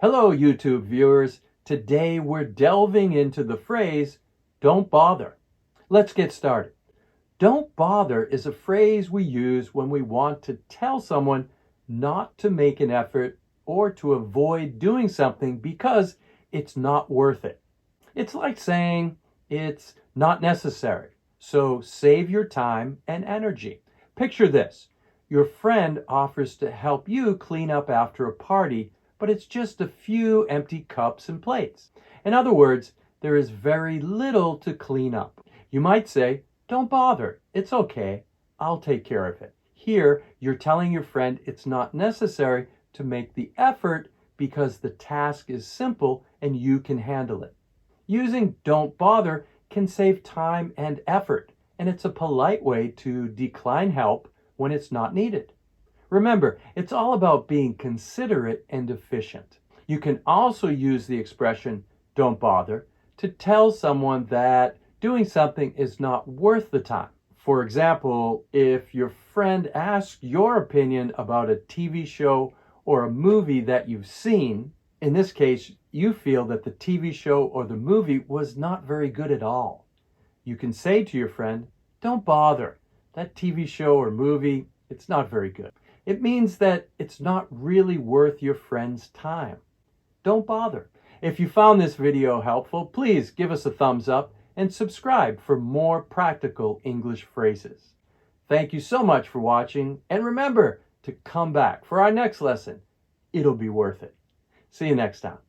Hello, YouTube viewers. Today we're delving into the phrase, don't bother. Let's get started. Don't bother is a phrase we use when we want to tell someone not to make an effort or to avoid doing something because it's not worth it. It's like saying it's not necessary, so save your time and energy. Picture this. Your friend offers to help you clean up after a party, but it's just a few empty cups and plates. In other words, there is very little to clean up. You might say, don't bother, it's okay, I'll take care of it. Here, you're telling your friend it's not necessary to make the effort because the task is simple and you can handle it. Using don't bother can save time and effort, and it's a polite way to decline help when it's not needed. Remember, it's all about being considerate and efficient. You can also use the expression don't bother to tell someone that doing something is not worth the time. For example, if your friend asks your opinion about a TV show or a movie that you've seen, in this case, you feel that the TV show or the movie was not very good at all. You can say to your friend, don't bother. That TV show or movie, it's not very good. It means that it's not really worth your friend's time. Don't bother. If you found this video helpful, please give us a thumbs up and subscribe for more practical English phrases. Thank you so much for watching, and remember to come back for our next lesson. It'll be worth it. See you next time.